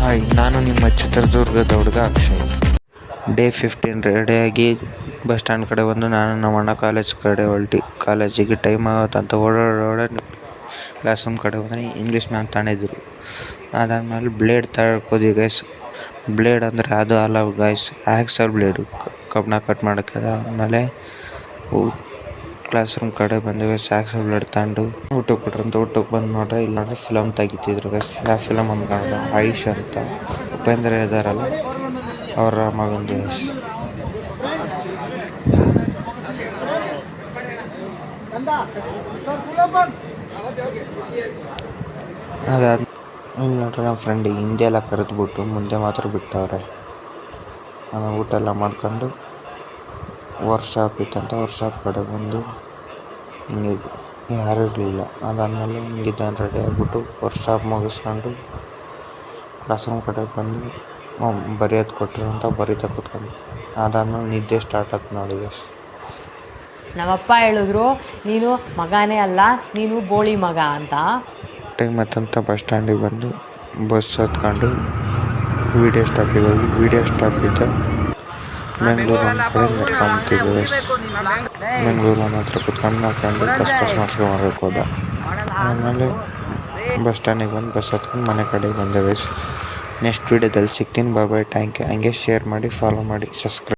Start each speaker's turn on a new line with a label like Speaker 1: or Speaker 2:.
Speaker 1: Hi, ನಾನು ನಿಮ್ಮ ಚಿತ್ರದುರ್ಗದ ಹುಡುಗ ಅಕ್ಷಯ್. ಡೇ 15 ರೆಡಿಯಾಗಿ ಬಸ್ ಸ್ಟ್ಯಾಂಡ್ ಕಡೆ ಬಂದು ನಾನು ನಮ್ಮ ಅಣ್ಣ ಕಾಲೇಜ್ ಕಡೆ ಕಾಲೇಜಿಗೆ ಟೈಮ್ ಆಗುತ್ತಂತ ಓಡೋಡ ಕ್ಲಾಸ್ ರೂಮ್ ಕಡೆ ಹೋದರೆ ಇಂಗ್ಲೀಷ್ ಮ್ಯಾಮ್ ತಾಣಿದ್ರು. ಅದಾದಮೇಲೆ ಬ್ಲೇಡ್ ತಗೊಳ್ಕೋದ್ವಿ ಗೈಸ್. ಬ್ಲೇಡ್ ಅಂದರೆ ಅದು ಅಲ್ಲ ಗೈಸ್, ಆ್ಯಕ್ಸಲ್ ಬ್ಲೇಡು, ಕಬ್ಬಣ ಕಟ್ ಮಾಡೋಕ್ಕೆ. ಅದಾದಮೇಲೆ ಕ್ಲಾಸ್ ರೂಮ್ ಕಡೆ ಬಂದು ಗೈಸ್, ಆ್ಯಕ್ಸಲ್ ಬ್ಲೇಡ್ ತಗೊಂಡು ಊಟಕ್ಕೆ ಬಿಟ್ರಂತ. ಊಟಕ್ಕೆ ಬಂದು ನೋಡ್ರೆ ಇಲ್ಲಿ ನೋಡ್ರೆ ಫಿಲಮ್ ತೆಗಿತಿದ್ರು ಗೈಸ್. ಯಾವ ಫಿಲಮ್ ಅಂದ್ಕೊಂಡ್ರೆ ಆಯುಷ್ ಅಂತ, ಉಪೇಂದ್ರ ಇದ್ದಾರಲ್ಲ ಅವರ ಮಗಂದು ಗೈಸ್. ಅದಾದ ಇಲ್ಲಿ ನೋಡ್ರೆ ನಮ್ಮ ಫ್ರೆಂಡ್ ಹಿಂದೆ ಎಲ್ಲ ಕರೆದ್ಬಿಟ್ಟು ಮುಂದೆ ಮಾತ್ರ ಬಿಟ್ಟವ್ರೆ. ಊಟ ಎಲ್ಲ ಮಾಡ್ಕೊಂಡು ವರ್ಕ್ಶಾಪ್ ಇತ್ತಂತ ವರ್ಕ್ಶಾಪ್ ಕಡೆ ಬಂದು ಹಿಂಗೆ ಯಾರೂ ಇರಲಿಲ್ಲ. ಅದಾದಮೇಲೆ ಹಿಂಗಿದ್ದಾನೆ ರೆಡಿ ಆಗಿಬಿಟ್ಟು ವರ್ಕ್ಶಾಪ್ ಮುಗಿಸ್ಕೊಂಡು ಕ್ಲಾಸ್ ರೂಮ್ ಕಡೆ ಬಂದು ಬರೆಯೋದು ಕೊಟ್ಟರು ಅಂತ ಬರೀತಾ ಕೂತ್ಕೊಂಡು. ಅದಾದಮೇಲೆ ನಿದ್ದೆ ಸ್ಟಾರ್ಟ್ ಆಯ್ತು ನೋಡಿ ಗೈಸ್.
Speaker 2: ನಮ್ಮಪ್ಪ ಹೇಳಿದ್ರು, ನೀನು ಮಗನೇ ಅಲ್ಲ, ನೀನು ಬೋಳಿ ಮಗ ಅಂತ.
Speaker 1: ಟೈಮ್ ಆಯ್ತಂತ ಬಸ್ ಸ್ಟ್ಯಾಂಡಿಗೆ ಬಂದು ಬಸ್ ಹತ್ಕೊಂಡು ವಿಡಿಯೋ ಸ್ಟಾಪಿಗೆ ಹೋಗಿ ವಿಡಿಯೋ ಸ್ಟಾಪಿದ್ದ ಬೆಂಗಳೂರು ಒಂದು ಕಡೆ ನಡ್ಕೊಂಬತ್ತಿದ್ವಿ ಗೈಸ್. ಬೆಂಗಳೂರು ಒಂದು ಹತ್ರ ಕೂತ್ಕೊಂಡು ನಮ್ಮ ಫ್ರೆಂಡು ಪಾಸ್ ಮಾಡಿಸ್ಕೊಂಬರ್ಬೇಕು ಹೋದ. ಆಮೇಲೆ ಬಸ್ ಸ್ಟ್ಯಾಂಡಿಗೆ ಬಂದು ಬಸ್ ಹತ್ಕೊಂಡು ಮನೆ ಕಡೆಗೆ ಬಂದೆ ಗೈಸ್. ನೆಕ್ಸ್ಟ್ ವೀಡಿಯೋದಲ್ಲಿ ಸಿಗ್ತೀನಿ. ಬಾಯ್, ಥ್ಯಾಂಕ್ ಯು. ಹಂಗೆ ಶೇರ್ ಮಾಡಿ, ಫಾಲೋ ಮಾಡಿ, ಸಬ್ಸ್ಕ್ರೈಬ್